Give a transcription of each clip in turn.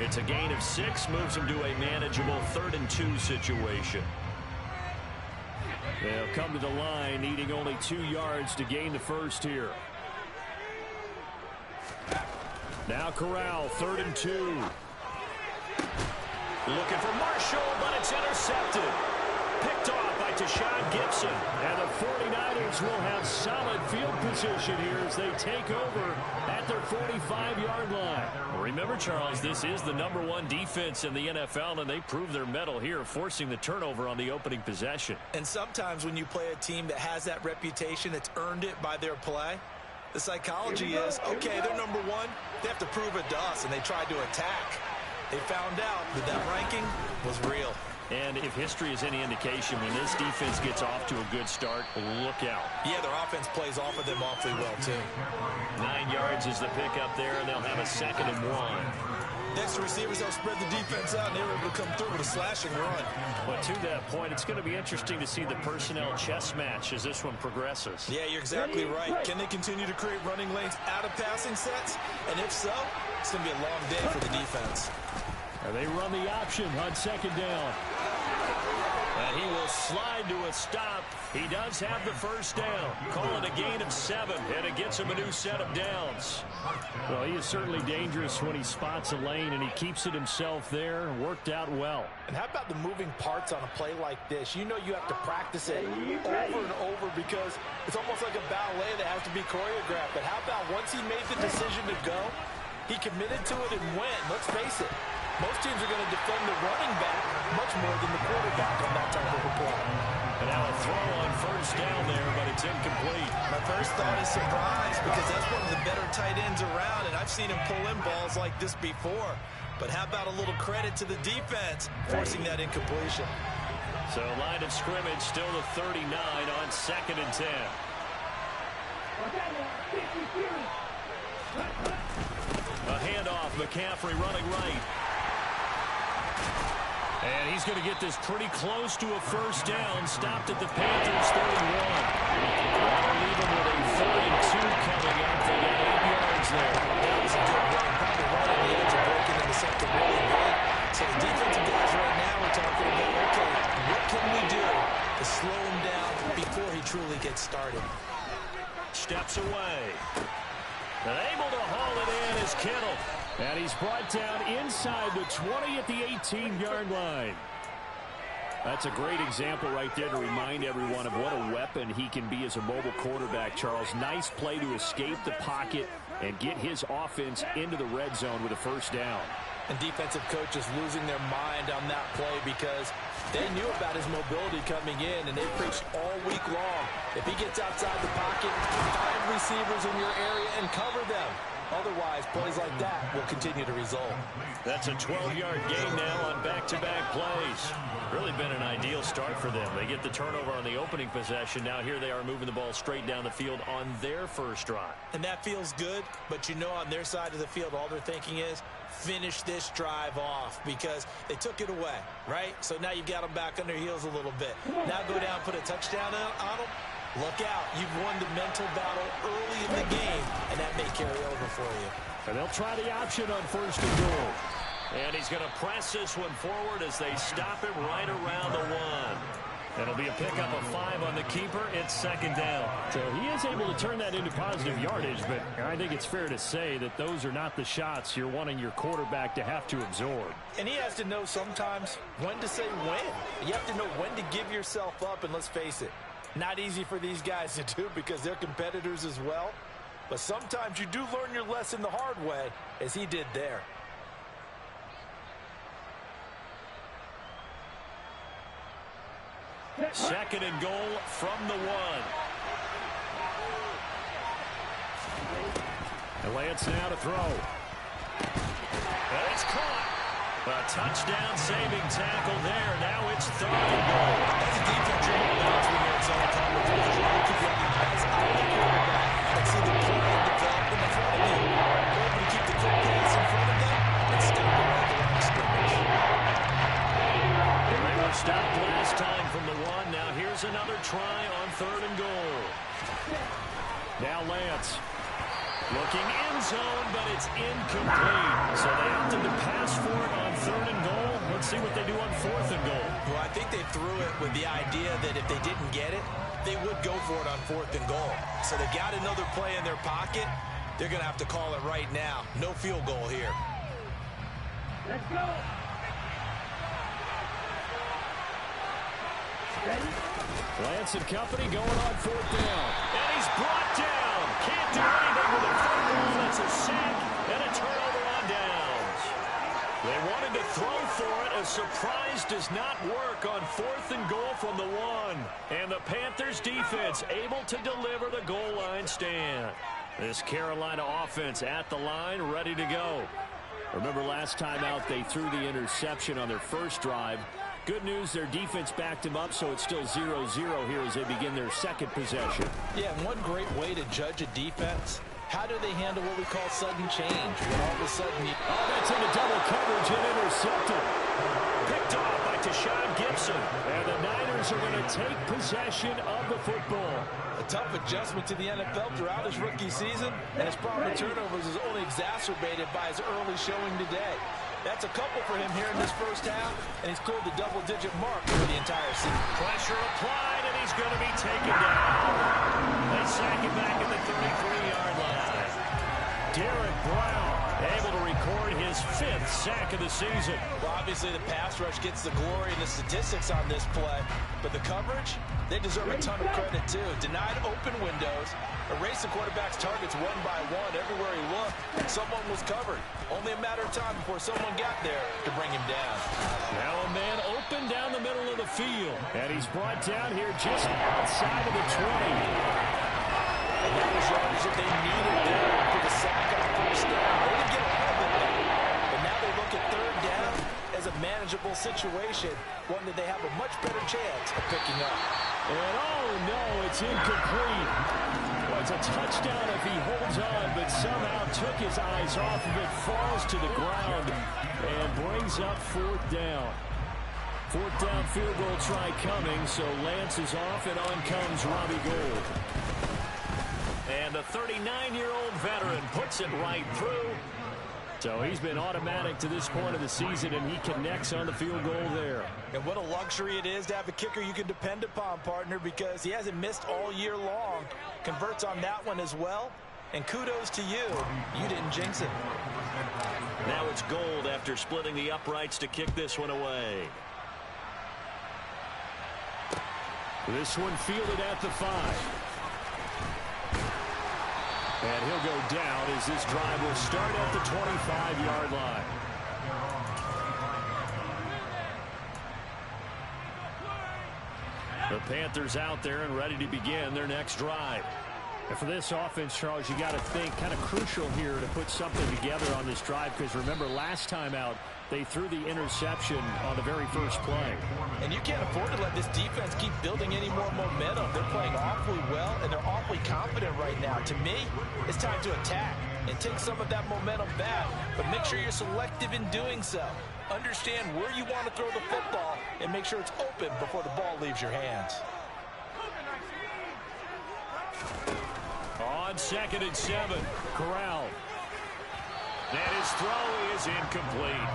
It's a gain of 6, moves him to a manageable 3rd and 2 situation. They'll come to the line, needing only 2 yards to gain the first here. Now Corral, 3rd and 2. Looking for Marshall, but it's intercepted. Picked off by Tashawn Gibson. And the 49ers will have solid field position here as they take over at their 45-yard line. Remember, Charles, this is the #1 defense in the NFL, and they prove their mettle here, forcing the turnover on the opening possession. And sometimes when you play a team that has that reputation, it's earned it by their play. The psychology is, okay, they're #1. They have to prove it to us, and they tried to attack. They found out that ranking was real. And if history is any indication, when this defense gets off to a good start, look out. Yeah, their offense plays off of them awfully well, too. 9 yards is the pickup there, and they'll have a 2nd and 1. Next to receivers, they'll spread the defense out, and they were able to come through with a slashing run. But to that point, it's going to be interesting to see the personnel chess match as this one progresses. Yeah, you're exactly right. Can they continue to create running lanes out of passing sets? And if so, it's going to be a long day for the defense. And they run the option on 2nd down. And he will slide to a stop. He does have the first down. Call it a gain of 7, and it gets him a new set of downs. Well, he is certainly dangerous when he spots a lane, and he keeps it himself there. Worked out well. And how about the moving parts on a play like this? You know you have to practice it over and over because it's almost like a ballet that has to be choreographed. But how about once he made the decision to go, he committed to it and went. Let's face it. Most teams are going to defend the running back much more than the quarterback on that type of a play. And now a throw on 1st down there, but it's incomplete. My first thought is surprise because that's one of the better tight ends around, and I've seen him pull in balls like this before. But how about a little credit to the defense forcing that incompletion? So line of scrimmage still the 39 on 2nd and 10. A handoff, McCaffrey running right. And he's going to get this pretty close to a 1st down. Stopped at the Panthers 31. That'll leave him with a 3rd and 2 coming up. They got 8 yards there. That was a good run. Probably right on the edge of breaking into something really big. So the defensive guys right now are talking about, okay, what can we do to slow him down before he truly gets started? Steps away. And able to haul it in is Kittle. And he's brought down inside the 20 at the 18-yard line. That's a great example right there to remind everyone of what a weapon he can be as a mobile quarterback, Charles. Nice play to escape the pocket and get his offense into the red zone with a 1st down. And defensive coaches losing their mind on that play because they knew about his mobility coming in, and they preached all week long. If he gets outside the pocket, find receivers in your area and cover them. Otherwise, plays like that will continue to result. That's a 12-yard gain now on back-to-back plays. Really been an ideal start for them. They get the turnover on the opening possession. Now here they are moving the ball straight down the field on their first drive. And that feels good, but you know on their side of the field, all they're thinking is, finish this drive off because they took it away, right? So now you've got them back on their heels a little bit. Now go down, put a touchdown on them. Look out. You've won the mental battle early in the game, and that may carry over for you. And they'll try the option on 1st and goal. And he's going to press this one forward as they stop him right around the 1. It'll be a pickup of 5 on the keeper. It's 2nd down. So he is able to turn that into positive yardage, but I think it's fair to say that those are not the shots you're wanting your quarterback to have to absorb. And he has to know sometimes when to say when. You have to know when to give yourself up, and let's face it, not easy for these guys to do because they're competitors as well. But sometimes you do learn your lesson the hard way, as he did there. Second and goal from the 1. And Lance now to throw. And it's caught. A touchdown-saving tackle there. Now it's 3rd and goal. That's a defensive balance when you're in zone coverage. You're able to get the eyes out of the quarterback and see the play develop in front of you. You're able to keep the quick pass in front of them and stop the right line of scrimmage. They were stopped last time from the 1. Now here's another try on 3rd and goal. Now Lance. Looking end zone, but it's incomplete. So they opted to pass for it on 3rd and goal. Let's see what they do on 4th and goal. Well, I think they threw it with the idea that if they didn't get it, they would go for it on 4th and goal. So they got another play in their pocket. They're going to have to call it right now. No field goal here. Let's go. Ready? Lance and company going on 4th down. And he's brought down. Can't do anything with a football. That's a sack and a turnover on downs. They wanted to throw for it. A surprise does not work on 4th and goal from the 1. And the Panthers defense able to deliver the goal line stand. This Carolina offense at the line, ready to go. Remember last time out they threw the interception on their first drive. Good news, their defense backed them up, so it's still 0-0 here as they begin their second possession. Yeah, and one great way to judge a defense, how do they handle what we call sudden change? When all of a sudden you... Oh, that's into double coverage and intercepted. Picked off by Tashawn Gibson. And the Niners are going to take possession of the football. A tough adjustment to the NFL throughout his rookie season, and his problem with turnovers is only exacerbated by his early showing today. That's a couple for him here in this first half, and he's cleared the double-digit mark for the entire season. Pressure applied, and he's going to be taken down. They sack him back at the 33-yard line. Derek Brown able to record his 5th sack of the season. Well, obviously the pass rush gets the glory and the statistics on this play, but the coverage, they deserve a ton of credit too. Denied open windows, erased the quarterback's targets one by one. Everywhere he looked, someone was covered. Only a matter of time before someone got there to bring him down. Now a man open down the middle of the field, and he's brought down here just outside of the 20. And that was yardage that they needed there for the sack on first down. They didn't get all of it back, but now they look at 3rd down as a manageable situation, one that they have a much better chance of picking up. And oh no, it's incomplete. Well, it's a touchdown if he holds on, but somehow took his eyes off of it, falls to the ground, and brings up 4th down. 4th down field goal try coming, so Lance is off, and on comes Robbie Gould. And the 39-year-old veteran puts it right through. So he's been automatic to this point of the season, and he connects on the field goal there. And what a luxury it is to have a kicker you can depend upon, partner, because he hasn't missed all year long. Converts on that one as well. And kudos to you. You didn't jinx it. Now it's Gould after splitting the uprights to kick this one away. This one fielded at the 5. And he'll go down as this drive will start at the 25-yard line. The Panthers out there and ready to begin their next drive. And for this offense, Charles, you got to think kind of crucial here to put something together on this drive, because remember last time out they threw the interception on the very first play. And you can't afford to let this defense keep building any more momentum. They're playing awfully well, and they're awfully confident right now. To me, it's time to attack and take some of that momentum back, but make sure you're selective in doing so. Understand where you want to throw the football and make sure it's open before the ball leaves your hands. On 2nd and 7, Corral. And his throw is incomplete.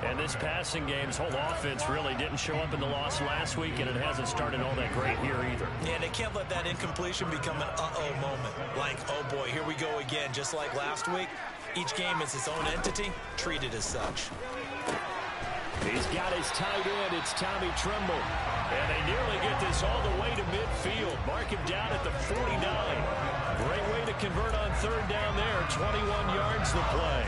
And this passing game's whole offense really didn't show up in the loss last week, and it hasn't started all that great here either. Yeah, they can't let that incompletion become an uh-oh moment. Like, oh boy, here we go again, just like last week. Each game is its own entity, treated as such. He's got his tight end. It's Tommy Tremble. And they nearly get this all the way to midfield. Mark him down at the 49. Great way to convert on 3rd down there. 21 yards the play.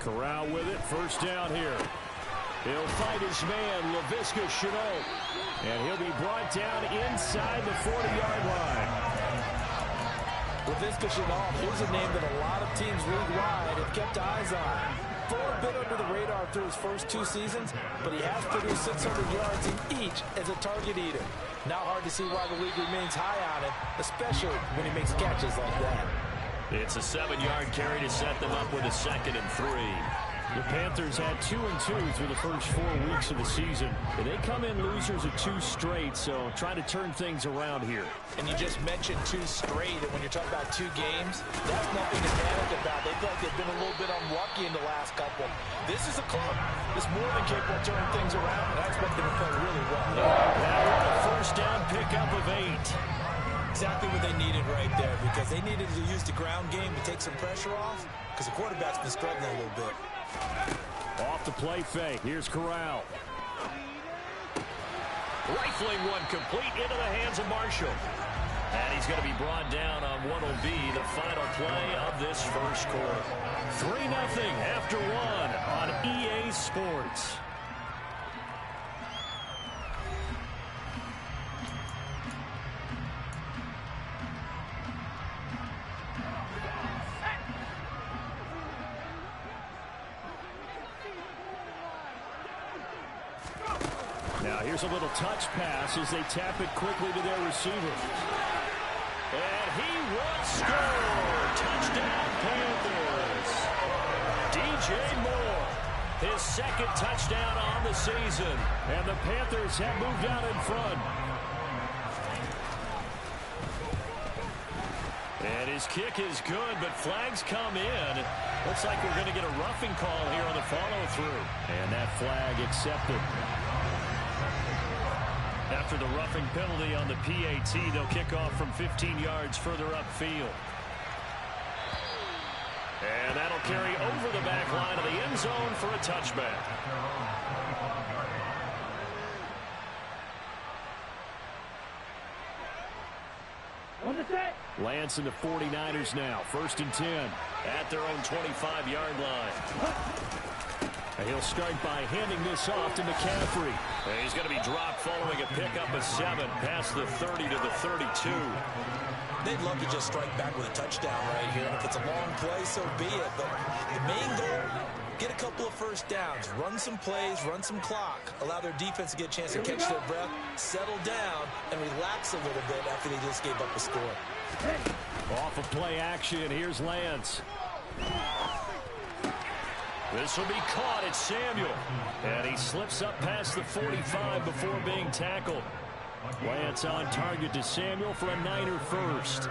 Corral with it. First down here. He'll fight his man, Laviska Shenault. And he'll be brought down inside the 40-yard line. Laviska Shenault, here's a name that a lot of teams league-wide have kept eyes on. Thrown a bit under the radar through his first 2 seasons, but he has produced 600 yards in each as a target eater. Now hard to see why the league remains high on him, especially when he makes catches like that. It's a 7-yard carry to set them up with a 2nd and 3. The Panthers had 2-2 through the first 4 weeks of the season. And they come in losers of 2 straight, so trying to turn things around here. And you just mentioned 2 straight, and when you're talking about 2 games, that's nothing to panic about. They feel like they've been a little bit unlucky in the last couple. This is a club that's more than capable of turning things around, and I expect them to play really well. Now with a first down pickup of 8. Exactly what they needed right there, because they needed to use the ground game to take some pressure off, because the quarterback's been struggling a little bit. Off the play fake. Here's Corral. Rifling one complete into the hands of Marshall. And he's going to be brought down on what will be the final play of this first quarter. 3-0 after 1 on EA Sports. Now here's a little touch pass as they tap it quickly to their receiver. And he will score! Touchdown Panthers! DJ Moore, his second touchdown on the season. And the Panthers have moved out in front. And his kick is good, but flags come in. Looks like we're going to get a roughing call here on the follow-through. And that flag accepted. After the roughing penalty on the PAT, they'll kick off from 15 yards further upfield. And that'll carry over the back line of the end zone for a touchback. Lance and the 49ers now. 1st and 10 at their own 25-yard line. And he'll start by handing this off to McCaffrey. And he's going to be dropped following a pickup of 7 past the 30 to the 32. They'd love to just strike back with a touchdown right here. And if it's a long play, so be it. But the main goal, get a couple of first downs, run some plays, run some clock, allow their defense to get a chance to catch their breath, settle down, and relax a little bit after they just gave up a score. Off of play action, here's Lance. This will be caught at Samuel. And he slips up past the 45 before being tackled. Lance on target to Samuel for a Niner first.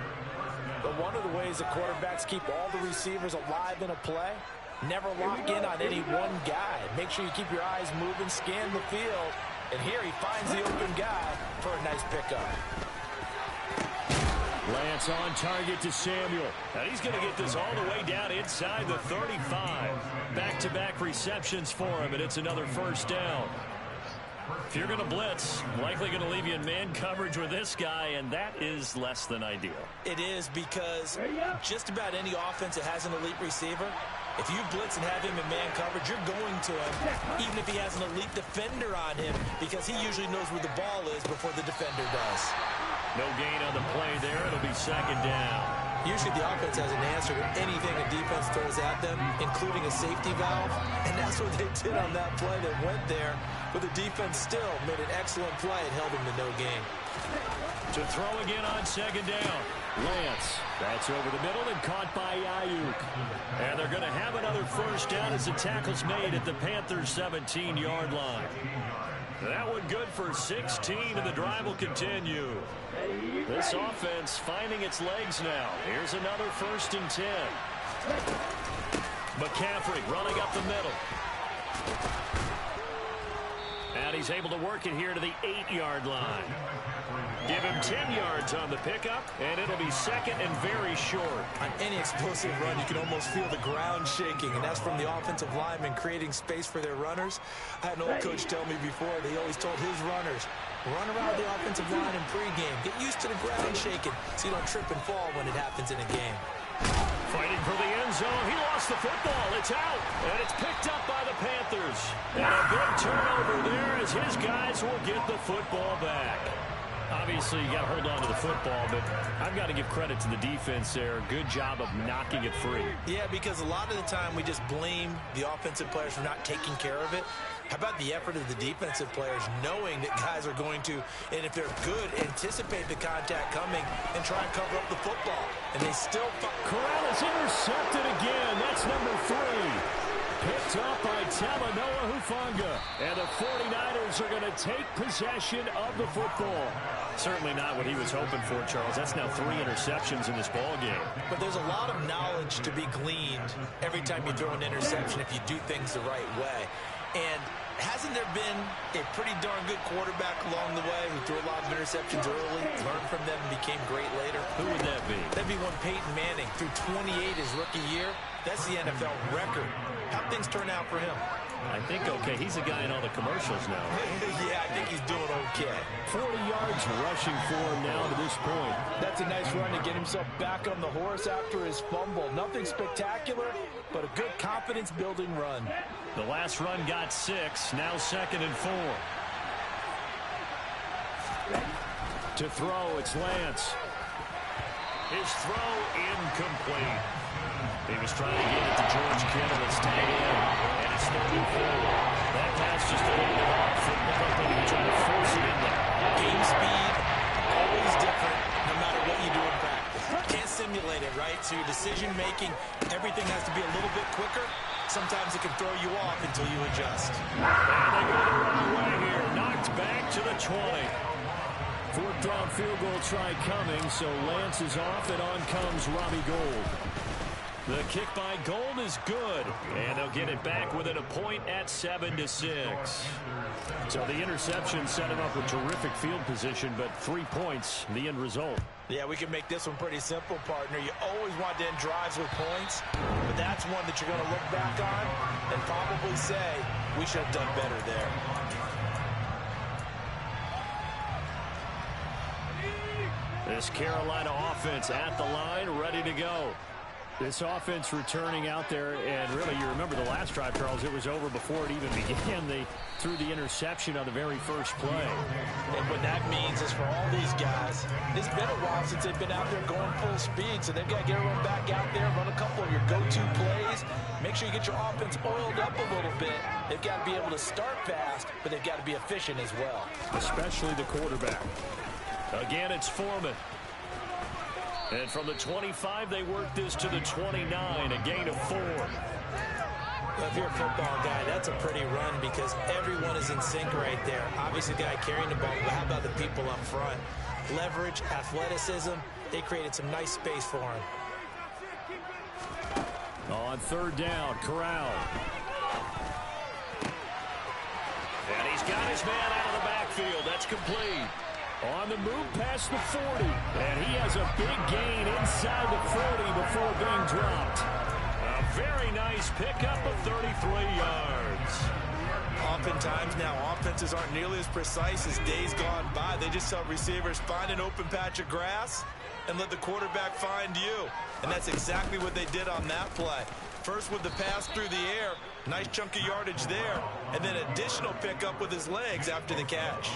But one of the ways the quarterbacks keep all the receivers alive in a play, never lock in on any one guy. Make sure you keep your eyes moving, scan the field. And here he finds the open guy for a nice pickup. Lance on target to Samuel. And he's going to get this all the way down inside the 35. Back-to-back receptions for him, and it's another first down. If you're going to blitz, likely going to leave you in man coverage with this guy, and that is less than ideal. It is, because just about any offense that has an elite receiver, if you blitz and have him in man coverage, you're going to him, even if he has an elite defender on him, because he usually knows where the ball is before the defender does. No gain on the play there. It'll be 2nd down. Usually the offense has an answer to anything a defense throws at them, including a safety valve. And that's what they did on that play. They went there, but the defense still made an excellent play and held them to no gain. To throw again on 2nd down. Lance. That's over the middle and caught by Ayuk. And they're going to have another first down as the tackle's made at the Panthers' 17-yard line. That one good for 16, and the drive will continue. This offense finding its legs now. Here's another 1st and 10. McCaffrey running up the middle. And he's able to work it here to the 8-yard line. Give him 10 yards on the pickup, and it'll be 2nd and very short. On any explosive run, you can almost feel the ground shaking, and that's from the offensive linemen creating space for their runners. I had an old coach tell me before that he always told his runners, run around the offensive line in pregame. Get used to the ground shaking so you don't trip and fall when it happens in a game. Fighting for the end zone. He lost the football. It's out, and it's picked up by the Panthers. And a big turnover there as his guys will get the football back. Obviously, you got to hold on to the football, but I've got to give credit to the defense there. Good job of knocking it free. Yeah, because a lot of the time we just blame the offensive players for not taking care of it. How about the effort of the defensive players knowing that guys are going to, and if they're good, anticipate the contact coming and try and cover up the football. And they still... Corral is intercepted again. That's number 3. picked up by Talanoa Hufanga. And the 49ers are going to take possession of the football. Certainly not what he was hoping for, Charles. That's now 3 interceptions in this ball game. But there's a lot of knowledge to be gleaned every time you throw an interception if you do things the right way. And hasn't there been a pretty darn good quarterback along the way who threw a lot of interceptions early, learned from them, and became great later? Who would that be? That'd be one Peyton Manning. Threw 28 his rookie year. That's the NFL record. How'd things turn out for him? I think okay. He's a guy in all the commercials now. Yeah, I think he's doing okay. 40 yards rushing for him now to this point. That's a nice run to get himself back on the horse after his fumble. Nothing spectacular, but a good confidence-building run. The last run got 6. Now 2nd and 4. To throw, it's Lance. His throw incomplete. He was trying to get it to George Kittle. It's tight end, and it's 34. That pass just pulled it off. It looked like they were trying to force it in there. Game speed, always different, no matter what you do in practice. Can't simulate it, right? So your decision-making, everything has to be a little bit quicker. Sometimes it can throw you off until you adjust. And they go the wrong way here. Knocked back to the 20. 4th down field goal try coming, so Lance is off, and on comes Robbie Gould. The kick by Gould is good, and they'll get it back within a point at 7-6. So the interception set him up with terrific field position, but 3 points, the end result. Yeah, we can make this one pretty simple, partner. You always want to end drives with points, but that's one that you're going to look back on and probably say, we should have done better there. This Carolina offense at the line, ready to go. This offense returning out there, and really, you remember the last drive, Charles, it was over before it even began. They threw the interception on the very first play. And what that means is for all these guys, it's been a while since they've been out there going full speed, so they've got to get everyone back out there, run a couple of your go-to plays, make sure you get your offense oiled up a little bit. They've got to be able to start fast, but they've got to be efficient as well. Especially the quarterback. Again, it's Foreman. And from the 25, they work this to the 29, a gain of 4. Well, if you're a football guy, that's a pretty run because everyone is in sync right there. Obviously, the guy carrying the ball, but how about the people up front? Leverage, athleticism, they created some nice space for him. On 3rd down, Corral. And he's got his man out of the backfield. That's complete. On the move past the 40. And he has a big gain inside the 40 before being dropped. A very nice pickup of 33 yards. Oftentimes now, offenses aren't nearly as precise as days gone by. They just tell receivers, find an open patch of grass and let the quarterback find you. And that's exactly what they did on that play. First with the pass through the air, nice chunk of yardage there, and then additional pickup with his legs after the catch.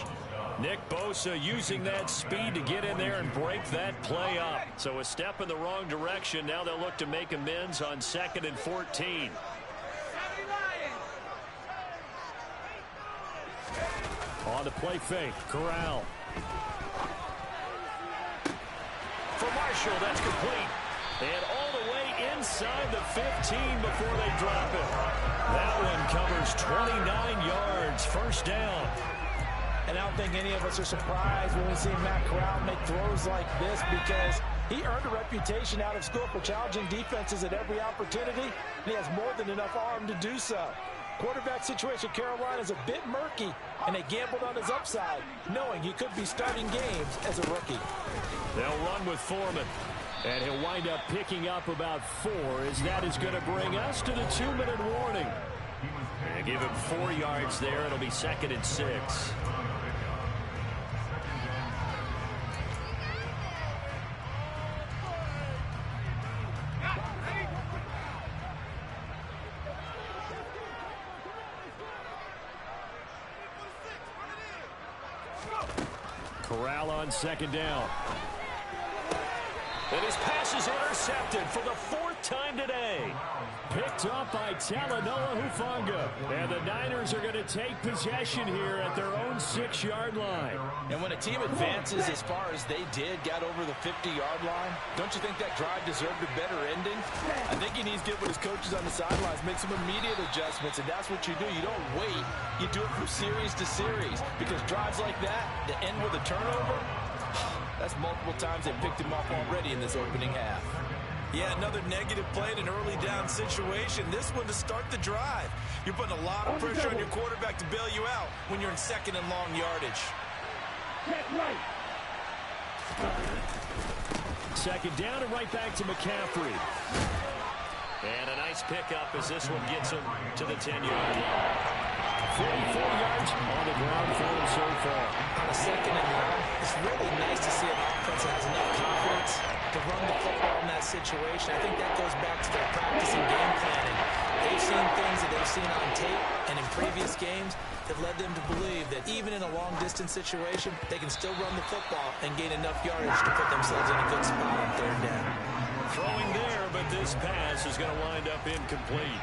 Nick Bosa using that speed to get in there and break that play up. So a step in the wrong direction. Now they'll look to make amends on 2nd and 14. On the play fake, Corral. For Marshall, that's complete. And all the way inside the 15 before they drop it. That one covers 29 yards, 1st down. And I don't think any of us are surprised when we see Matt Corral make throws like this because he earned a reputation out of school for challenging defenses at every opportunity, and he has more than enough arm to do so. Quarterback situation Carolina is a bit murky, and they gambled on his upside, knowing he could be starting games as a rookie. They'll run with Foreman, and he'll wind up picking up about 4 as that is going to bring us to the 2-minute warning. And give him 4 yards there. It'll be 2nd and 6. Corral on 2nd down. And his pass is intercepted for the 4th time today. Picked up by Talanoa Hufanga. And the Niners are going to take possession here at their own 6-yard line. And when a team advances as far as they did, got over the 50-yard line, don't you think that drive deserved a better ending? I think he needs to get with his coaches on the sidelines, make some immediate adjustments, and that's what you do. You don't wait. You do it from series to series, because drives like that end with a turnover, that's multiple times they picked him off already in this opening half. Yeah, another negative play in an early down situation. This one to start the drive. You're putting a lot of pressure on your quarterback to bail you out when you're in second and long yardage. Second down and right back to McCaffrey. And a nice pickup as this one gets him to the 10-yard line. 44 yards on the ground for him so far. On a second and long, it's really nice to see an offense that has enough confidence to run the football in that situation. I think that goes back to their practice and game planning. They've seen things that they've seen on tape and in previous games that led them to believe that even in a long-distance situation, they can still run the football and gain enough yardage to put themselves in a good spot on third down. Throwing there, but this pass is going to wind up incomplete.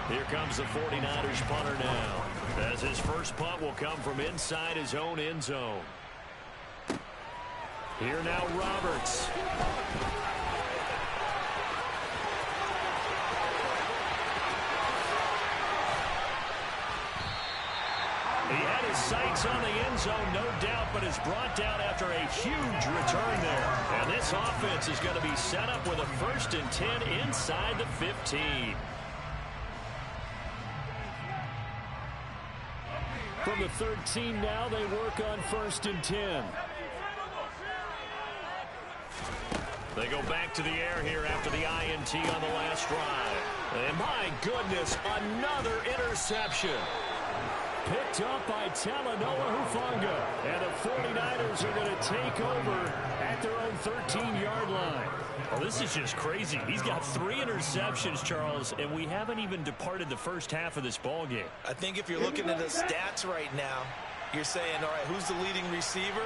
Here comes the 49ers punter now, as his first punt will come from inside his own end zone. Here now, Roberts. He had his sights on the end zone, no doubt, but is brought down after a huge return there. And this offense is going to be set up with a 1st and 10 inside the 15. From the 13 now, they work on 1st and 10. They go back to the air here after the INT on the last drive. And my goodness, another interception. Picked up by Talanoa Hufanga. And the 49ers are going to take over at their own 13-yard line. Well, this is just crazy. He's got 3 interceptions, Charles, and we haven't even departed the first half of this ball game. I think if you're looking at the stats right now, you're saying, all right, who's the leading receiver?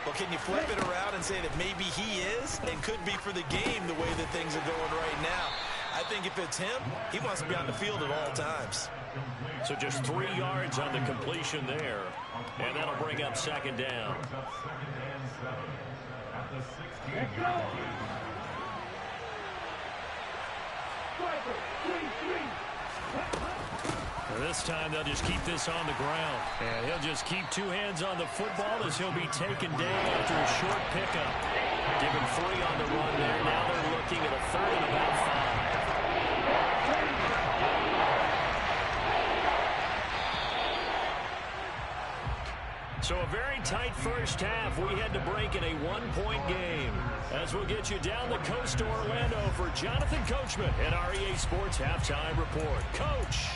Well, can you flip it around and say that maybe he is and could be for the game the way that things are going right now? I think if it's him, he wants to be on the field at all times. So just 3 yards on the completion there, and that'll bring up second down. This time they'll just keep this on the ground. And he'll just keep 2 hands on the football as he'll be taken down after a short pickup. Given 3 on the run there. Now they're looking at a 3rd and about 5. So a very tight first half. We head to break in a 1-point game. As we'll get you down the coast to Orlando for Jonathan Coachman at our EA Sports Halftime Report. Coach.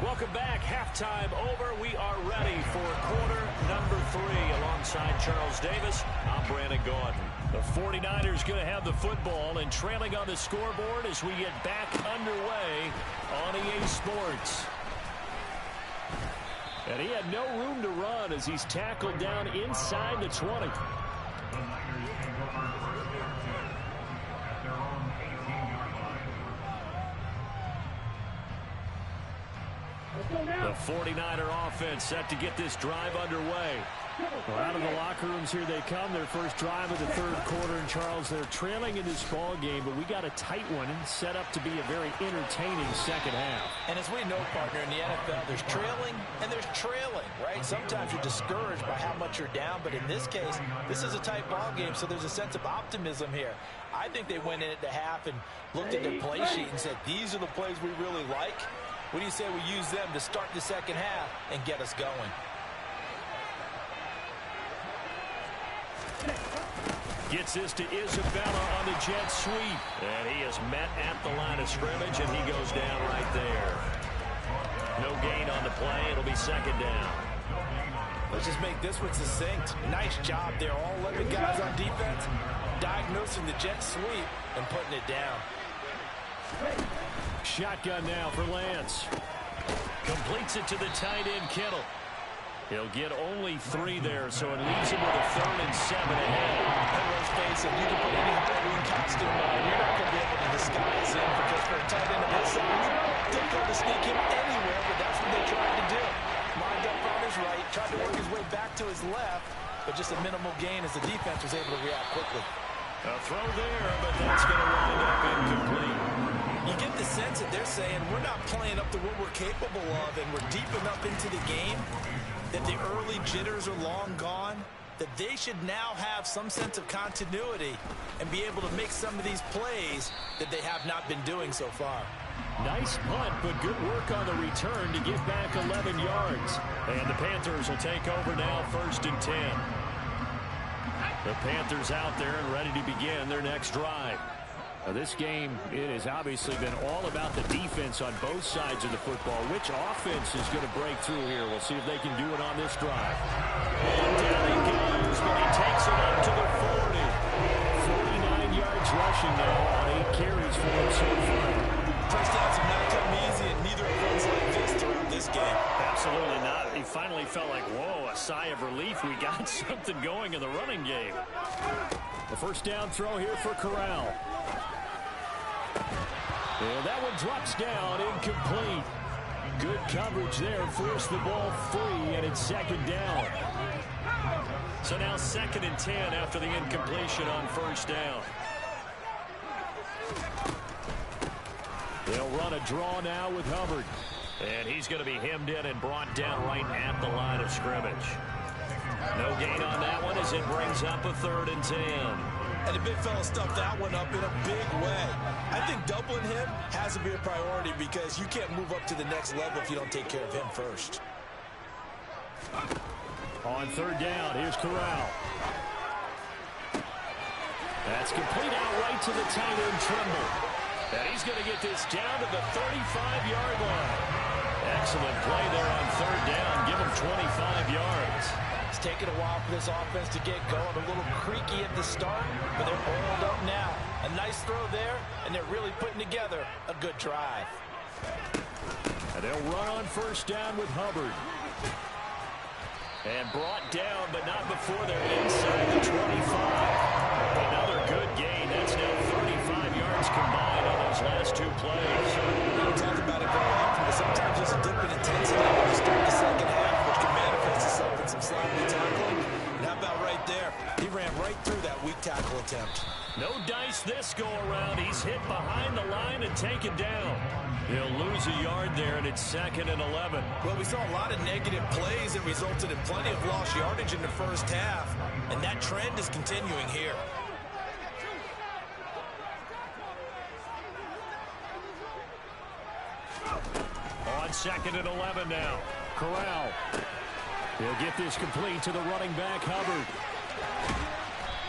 Welcome back. Halftime over. We are ready for quarter number 3 alongside Charles Davis. I'm Brandon Gaudin. The 49ers going to have the football and trailing on the scoreboard as we get back underway on EA Sports. And he had no room to run as he's tackled down inside the 20. The 49er offense set to get this drive underway. Well, out of the locker rooms here they come. Their first drive of the 3rd quarter. And, Charles, they're trailing in this ball game, but we got a tight one set up to be a very entertaining second half. And as we know, partner, in the NFL, there's trailing and there's trailing, right? Sometimes you're discouraged by how much you're down, but in this case, this is a tight ball game, so there's a sense of optimism here. I think they went in at the half and looked at their play sheet and said, these are the plays we really like. What do you say we use them to start the second half and get us going? Gets this to Isabella on the jet sweep. And he is met at the line of scrimmage, and he goes down right there. No gain on the play. It'll be second down. Let's just make this one succinct. Nice job there. All 11 guys on defense diagnosing the jet sweep and putting it down. Shotgun now for Lance. Completes it to the tight end, Kittle. He'll get only 3 there, so it leaves him with a 3rd and 7 ahead. And let's face it, you can put any Halloween costume on, you're not going to be able to disguise him, because for a tight end of his size, difficult to sneak him anywhere, but that's what they tried to do. Lined up on his right, tried to work his way back to his left, but just a minimal gain as the defense was able to react quickly. A throw there, but that's going to wind up incomplete. You get the sense that they're saying we're not playing up to what we're capable of, and we're deep enough into the game that the early jitters are long gone, that they should now have some sense of continuity and be able to make some of these plays that they have not been doing so far. Nice punt, but good work on the return to get back 11 yards. And the Panthers will take over now, 1st and 10. The Panthers out there and ready to begin their next drive. Now this game, it has obviously been all about the defense on both sides of the football. Which offense is going to break through here? We'll see if they can do it on this drive. And down he goes, but he takes it up to the 40. 49 yards rushing now on 8 carries for him so far. Touchdowns have not come easy, and neither have runs like this throughout this game. Absolutely not. He finally felt like, whoa, a sigh of relief. We got something going in the running game. The first down throw here for Corral. And that one drops down, incomplete. Good coverage there, forced the ball free, and it's 2nd down. So now 2nd and 10 after the incompletion on 1st down. They'll run a draw now with Hubbard. And he's going to be hemmed in and brought down right at the line of scrimmage. No gain on that one as it brings up a 3rd and 10. And the big fella stuffed that one up in a big way. I think doubling him has to be a priority, because you can't move up to the next level if you don't take care of him first. On 3rd down, here's Corral. That's complete out right to the tight end, Trimble. And he's going to get this down to the 35-yard line. Excellent play there on 3rd down. Give him 25 yards. It's taken a while for this offense to get going. A little creaky at the start, but they're oiled up now. A nice throw there, and they're really putting together a good drive. And they'll run on 1st down with Hubbard. And brought down, but not before they're inside the 25. Another good gain. That's now 35 yards combined on those last 2 plays. We don't talk about it very often, but sometimes there's a dip in intensity when you start the second half, which can manifest itself in some sloppy tackling. And how about right there? He ran right through that weak tackle attempt. No dice this go-around. He's hit behind the line and taken down. He'll lose a yard there, and it's 2nd and 11. Well, we saw a lot of negative plays that resulted in plenty of lost yardage in the first half, and that trend is continuing here. On 2nd and 11 now. Corral. He'll get this complete to the running back, Hubbard.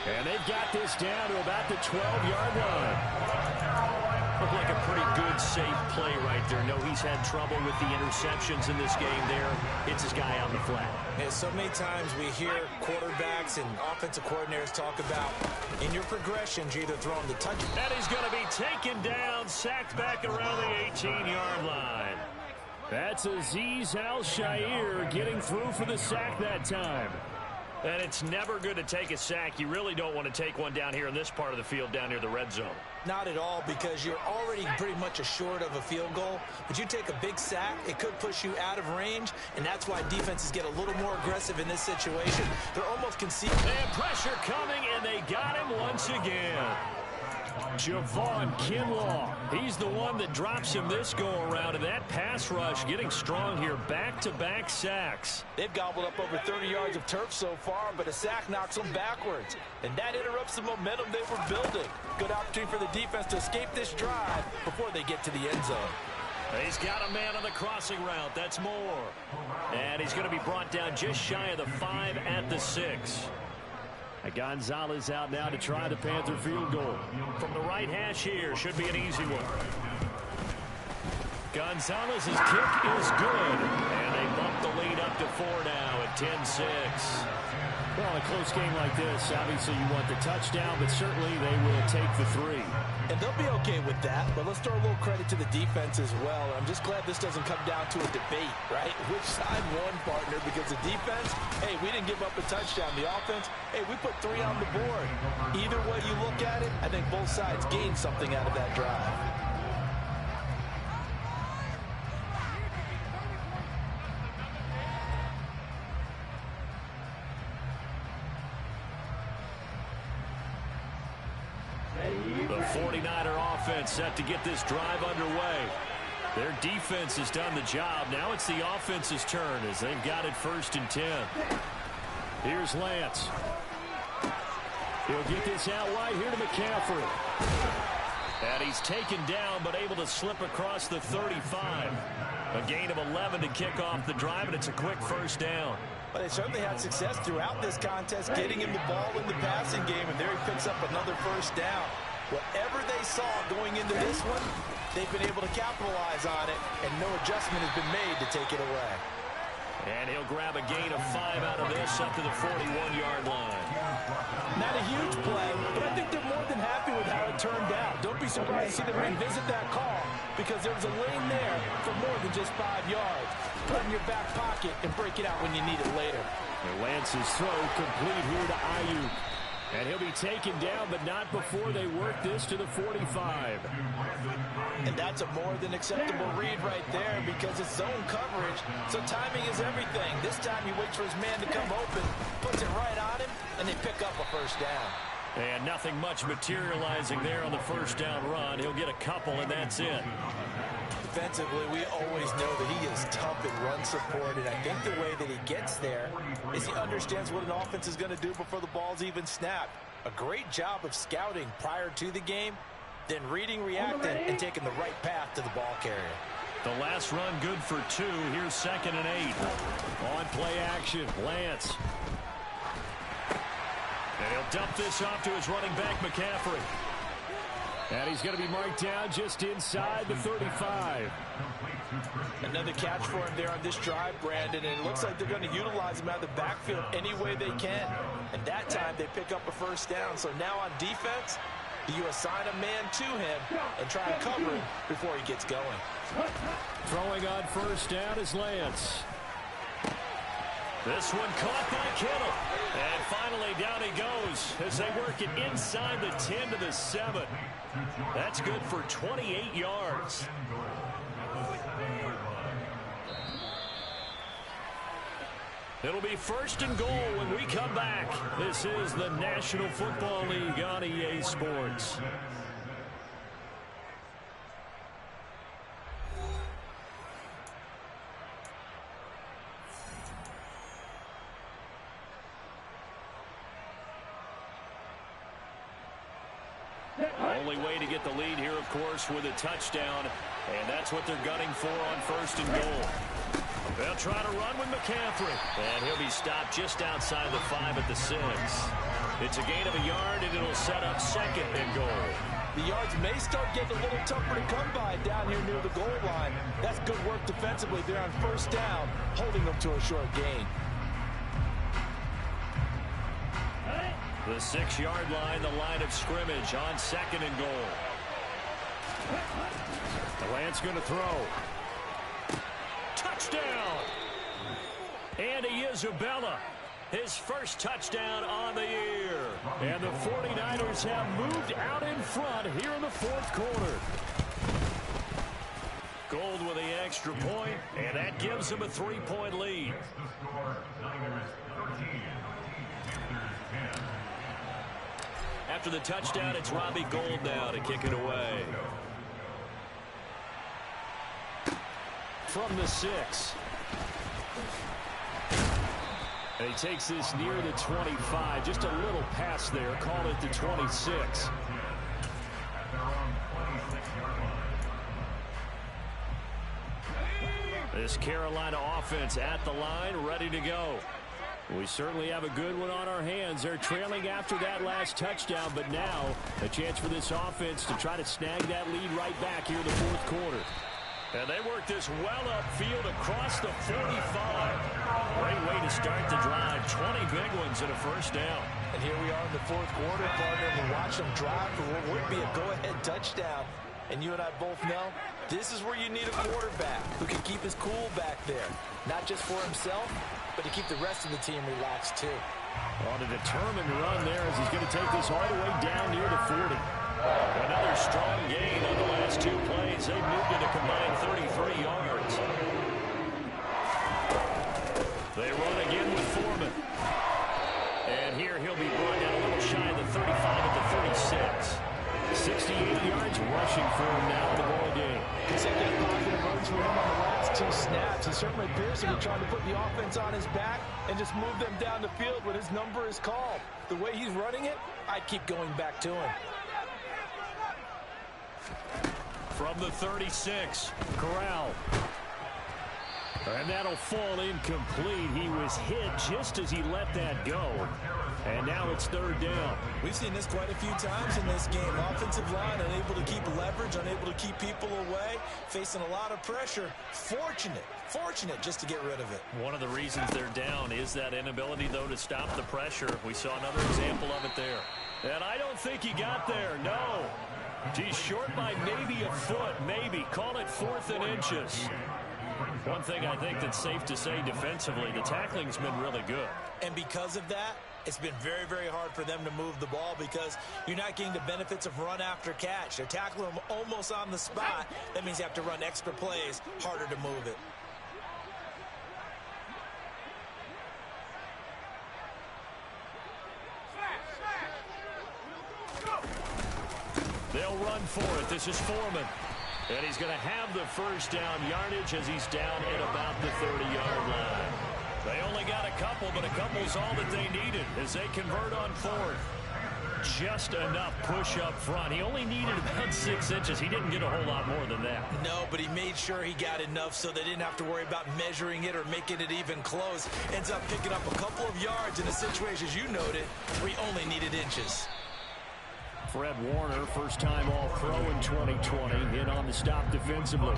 And they've got this down to about the 12-yard line. Looked like a pretty good, safe play right there. No, he's had trouble with the interceptions in this game there. Hits his guy out in the flat. Yeah, so many times we hear quarterbacks and offensive coordinators talk about, in your progressions, you're either throwing the touchdown. That is going to be taken down, sacked back around the 18-yard line. That's Azeez Al-Shaair getting through for the sack that time. And it's never good to take a sack. You really don't want to take one down here in this part of the field, down near the red zone. Not at all, because you're already pretty much assured of a field goal. But you take a big sack, it could push you out of range, and that's why defenses get a little more aggressive in this situation. They're almost conceding. And pressure coming, and they got him once again. Javon Kinlaw, he's the one that drops him this go-around, and that pass rush getting strong here, back-to-back sacks. They've gobbled up over 30 yards of turf so far, but a sack knocks them backwards, and that interrupts the momentum they were building. Good opportunity for the defense to escape this drive before they get to the end zone. He's got a man on the crossing route. That's Moore. And he's going to be brought down just shy of the 5 at the 6. Gonzalez out now to try the Panther field goal. From the right hash here, should be an easy one. Gonzalez's kick is good, and they bump the lead up to 4 now at 10-6. Well, a close game like this, obviously you want the touchdown, but certainly they will take the 3. And they'll be okay with that, but let's throw a little credit to the defense as well. I'm just glad this doesn't come down to a debate, right? Which side won, partner? Because the defense, hey, we didn't give up a touchdown. The offense, hey, we put 3 on the board. Either way you look at it, I think both sides gained something out of that drive. The 49er offense set to get this drive underway. Their defense has done the job. Now it's the offense's turn as they've got it 1st and 10. Here's Lance. He'll get this out wide here to McCaffrey. And he's taken down but able to slip across the 35. A gain of 11 to kick off the drive, and it's a quick 1st down. But they certainly had success throughout this contest getting him the ball in the passing game, and there he picks up another 1st down. Whatever they saw going into this one, they've been able to capitalize on it, and no adjustment has been made to take it away. And he'll grab a gain of 5 out of this up to the 41-yard line. Not a huge play, but I think they're more than happy with how it turned out. Don't be surprised to see them revisit that call because there was a lane there for more than just 5 yards. Put it in your back pocket and break it out when you need it later. And Lance's throw complete here to Ayuk. And he'll be taken down, but not before they work this to the 45. And that's a more than acceptable read right there because it's zone coverage, so timing is everything. This time he waits for his man to come open, puts it right on him, and they pick up a 1st down. And nothing much materializing there on the 1st down run. He'll get a couple, and that's it. Defensively, we always know that he is tough in run support, and I think the way that he gets there is he understands what an offense is going to do before the ball's even snapped. A great job of scouting prior to the game, then reading, reacting, and taking the right path to the ball carrier. The last run good for 2. Here's 2nd and 8. On play action, Lance. And he'll dump this off to his running back, McCaffrey. And he's going to be marked down just inside the 35. Another catch for him there on this drive, Brandon, and it looks like they're going to utilize him out of the backfield any way they can. And that time they pick up a 1st down. So now on defense, you assign a man to him and try and cover him before he gets going. Throwing on 1st down is Lance. This one caught by Kittle. And finally down he goes as they work it inside the 10 to the 7. That's good for 28 yards. It'll be 1st and goal when we come back. This is the National Football League on EA Sports. Only way to get the lead here, of course, with a touchdown, and that's what they're gunning for on 1st and goal. They'll try to run with McCaffrey, and he'll be stopped just outside the 5 at the 6. It's a gain of a yard, and it'll set up 2nd and goal. The yards may start getting a little tougher to come by down here near the goal line. That's good work defensively there on 1st down, holding them to a short gain. The 6-yard line, the line of scrimmage on 2nd and goal. Lance going to throw. Touchdown! Andy Isabella, his 1st touchdown on the year. And the 49ers have moved out in front here in the 4th quarter. Gold with the extra point, and that gives them a 3-point lead. After the touchdown, it's Robbie Gould now to kick it away. From the 6. And he takes this near the 25. Just a little pass there. Call it the 26. This Carolina offense at the line, ready to go. We certainly have a good one on our hands. They're trailing after that last touchdown, but now a chance for this offense to try to snag that lead right back here in the 4th quarter. And they work this well upfield across the 45. Great way to start the drive. 20 big ones and a first down. And here we are in the fourth quarter, partner, and we watch them drive for what would be a go-ahead touchdown. And you and I both know this is where you need a quarterback who can keep his cool back there. Not just for himself, but to keep the rest of the team relaxed too. On a determined run there as he's going to take this all the way down near the 40. Another strong gain on the last two plays. They moved it a combined 33 yards. They run again with Foreman. And here he'll be brought down a little shy of the 35 at the 36. 68 yards rushing for him now in the ball game. Consecutive positive runs for him on the last two snaps. He certainly appears to be trying to put the offense on his back and just move them down the field when his number is called. The way he's running it, I'd keep going back to him. From the 36, Corral. And that'll fall incomplete. He was hit just as he let that go. And now it's third down. We've seen this quite a few times in this game. Offensive line unable to keep leverage, unable to keep people away, facing a lot of pressure. Fortunate just to get rid of it. One of the reasons they're down is that inability, though, to stop the pressure. We saw another example of it there. And I don't think he got there, no. He's short by maybe a foot, maybe. Call it 4th and inches. One thing I think that's safe to say defensively, the tackling's been really good. And because of that, it's been very, very hard for them to move the ball because you're not getting the benefits of run after catch. They're tackling them almost on the spot. That means you have to run extra plays, harder to move it. They'll run for it. This is Foreman. And he's going to have the first down yardage as he's down at about the 30-yard line. They only got a couple, but a couple's all that they needed as they convert on 4th. Just enough push up front. He only needed about 6 inches. He didn't get a whole lot more than that. No, but he made sure he got enough so they didn't have to worry about measuring it or making it even close. Ends up picking up a couple of yards in a situation, as you noted, where he only needed inches. Fred Warner, first-time All-Pro in 2020, in on the stop defensively.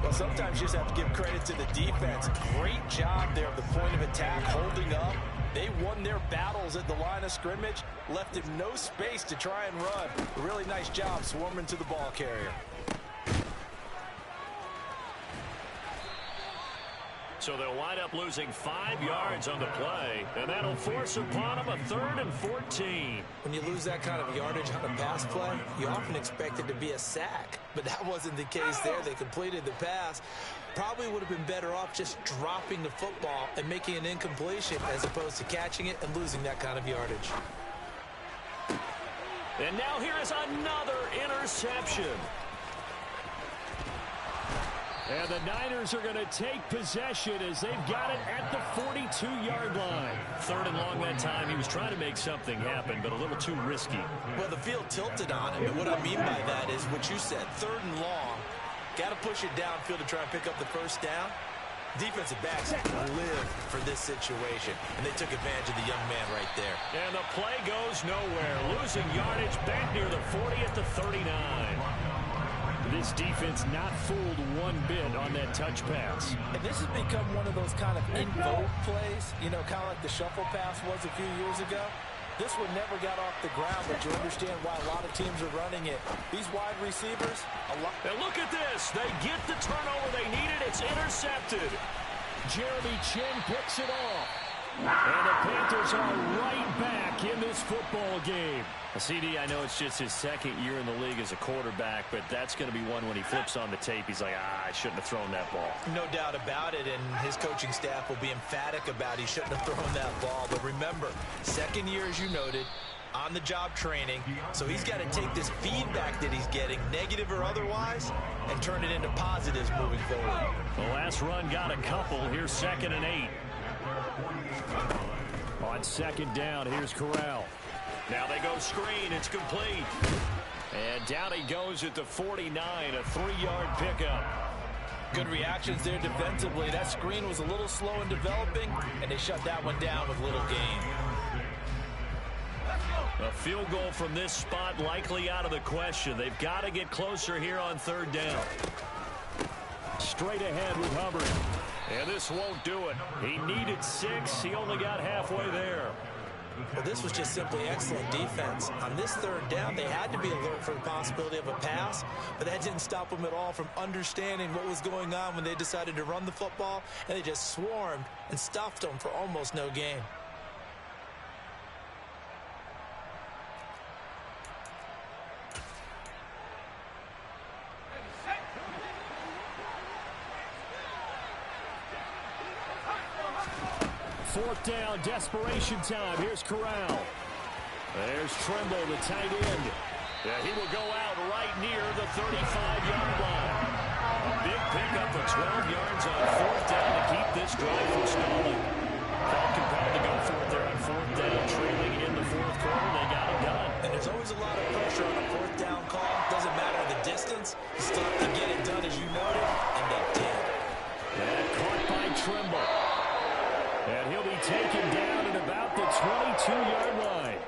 Well, sometimes you just have to give credit to the defense. Great job there at the point of attack, holding up. They won their battles at the line of scrimmage, left him no space to try and run. A really nice job swarming to the ball carrier. So they'll wind up losing 5 yards on the play, and that'll force upon them a 3rd and 14. When you lose that kind of yardage on a pass play, you often expect it to be a sack. But that wasn't the case there. They completed the pass. Probably would have been better off just dropping the football and making an incompletion as opposed to catching it and losing that kind of yardage. And now here is another interception. And the Niners are going to take possession as they've got it at the 42-yard line. 3rd and long that time. He was trying to make something happen, but a little too risky. Well, the field tilted on him, and what I mean by that is what you said, 3rd and long. Got to push it downfield to try and pick up the first down. Defensive backs live for this situation, and they took advantage of the young man right there. And the play goes nowhere. Losing yardage back near the 40 at the 39. This defense not fooled one bit on that touch pass. And this has become one of those kind of in vogue plays, you know, kind of like the shuffle pass was a few years ago. This one never got off the ground, but you understand why a lot of teams are running it. These wide receivers, a lot. And look at this. They get the turnover they needed. It's intercepted. Jeremy Chinn picks it off. And the Panthers are right back in this football game. CD, I know it's just his 2nd year in the league as a quarterback, but that's going to be one when he flips on the tape. He's like, I shouldn't have thrown that ball. No doubt about it, and his coaching staff will be emphatic about he shouldn't have thrown that ball. But remember, 2nd year, as you noted, on-the-job training, so he's got to take this feedback that he's getting, negative or otherwise, and turn it into positives moving forward. The last run got a couple. Here's 2nd and 8. On 2nd down, here's Corral. Now they go screen. It's complete. And down he goes at the 49, a 3-yard pickup. Good reactions there defensively. That screen was a little slow in developing, and they shut that one down with little gain. A field goal from this spot likely out of the question. They've got to get closer here on 3rd down. Straight ahead with Hubbard. And this won't do it. He needed 6. He only got halfway there. Well, this was just simply excellent defense. On this third down, they had to be alert for the possibility of a pass, but that didn't stop them at all from understanding what was going on when they decided to run the football, and they just swarmed and stuffed them for almost no gain. Fourth down, desperation time. Here's Corral. There's Trimble, the tight end. Yeah, he will go out right near the 35-yard line. A big pickup for 12 yards on fourth down to keep this drive from stalling. Felt compelled to go for it there on fourth down, trailing in the fourth quarter. They got it done. And there's always a lot of pressure on a fourth down call. Doesn't matter the distance. You still have to get it done, as you noted, and they did. And caught by Trimble. And he'll be taken down at about the 22-yard line.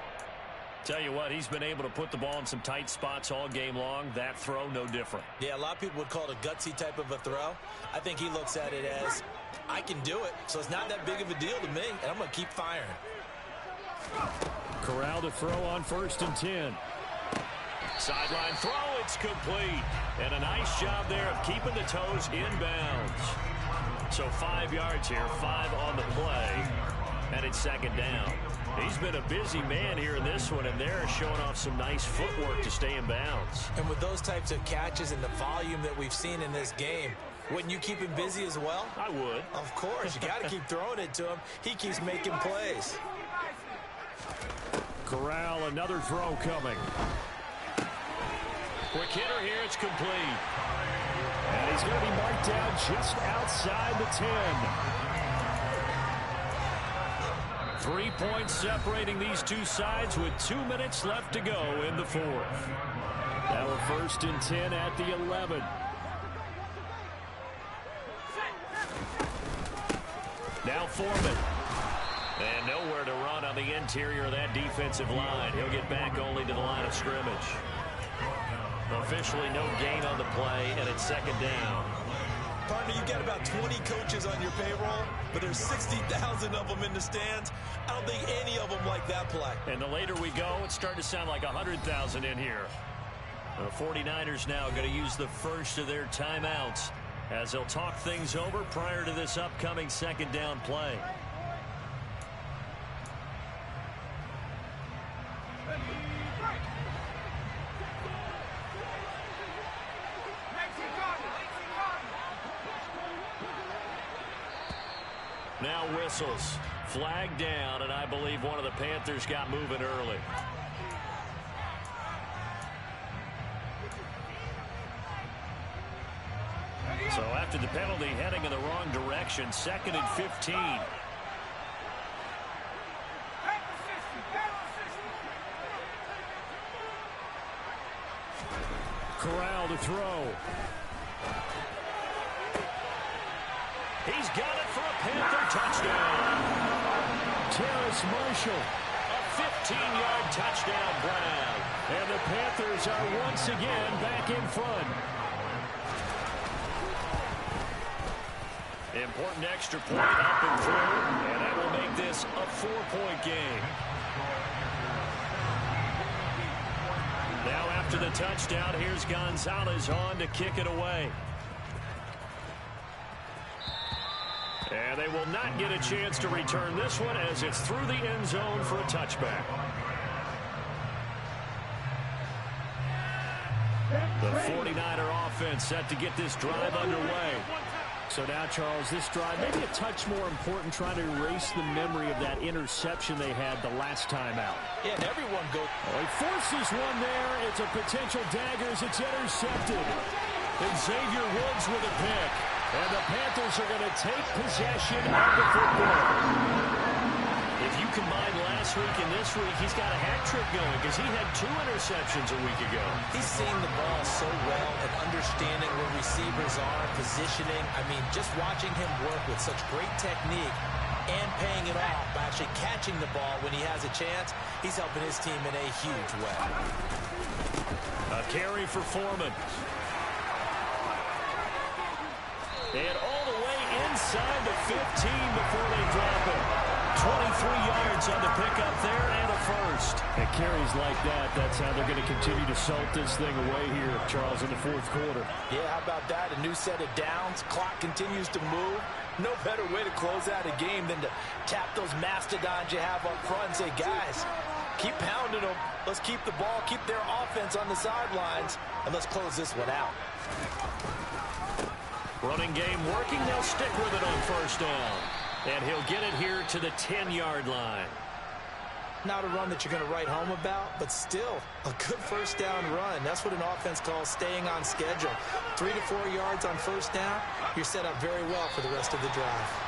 Tell you what, he's been able to put the ball in some tight spots all game long. That throw, no different. Yeah, a lot of people would call it a gutsy type of a throw. I think he looks at it as, I can do it, so it's not that big of a deal to me, and I'm going to keep firing. Corral to throw on 1st and 10. Sideline throw, it's complete. And a nice job there of keeping the toes in bounds. So 5 yards here, 5 on the play, and it's second down. He's been a busy man here in this one, and they're showing off some nice footwork to stay in bounds. And with those types of catches and the volume that we've seen in this game, wouldn't you keep him busy as well? I would. Of course, you got to keep throwing it to him. He keeps making plays. Corral, another throw coming. Quick hitter here, it's complete. And he's going to be marked down just outside the 10. 3 points separating these two sides with 2 minutes left to go in the fourth. Now a 1st and 10 at the 11. Now Foreman. And nowhere to run on the interior of that defensive line. He'll get back only to the line of scrimmage. Officially no gain on the play, and it's second down. Partner, you've got about 20 coaches on your payroll, but there's 60,000 of them in the stands. I don't think any of them like that play. And the later we go, it's starting to sound like 100,000 in here. The 49ers now going to use the first of their timeouts as they'll talk things over prior to this upcoming second down play. Now whistles. Flag down, and I believe one of the Panthers got moving early. So after the penalty, heading in the wrong direction, 2nd and 15. Corral to throw. He's got it for a Panther touchdown. Terrace Marshall, a 15-yard touchdown grab. And the Panthers are once again back in front. Important extra point up and through, and that will make this a 4-point game. Now after the touchdown, here's Gonzalez on to kick it away. And they will not get a chance to return this one as it's through the end zone for a touchback. The 49er offense set to get this drive underway. So now, Charles, this drive maybe a touch more important, trying to erase the memory of that interception they had the last time out. Yeah, and everyone goes. Oh, he forces one there. It's a potential dagger as it's intercepted. And Xavier Woods with a pick. And the Panthers are going to take possession of the football. If you combine last week and this week, he's got a hat trick going because he had 2 interceptions a week ago. He's seeing the ball so well and understanding where receivers are, positioning. I mean, just watching him work with such great technique and paying it off by actually catching the ball when he has a chance, he's helping his team in a huge way. A carry for Foreman. And all the way inside the 15 before they drop it. 23 yards on the pickup there and a first. And carries like that, that's how they're going to continue to salt this thing away here, Charles, in the fourth quarter. Yeah, how about that? A new set of downs. Clock continues to move. No better way to close out a game than to tap those mastodons you have up front and say, guys, keep pounding them. Let's keep the ball, keep their offense on the sidelines, and let's close this one out. Running game working. They'll stick with it on first down. And he'll get it here to the 10-yard line. Not a run that you're going to write home about, but still a good first down run. That's what an offense calls staying on schedule. 3 to 4 yards on first down, you're set up very well for the rest of the drive.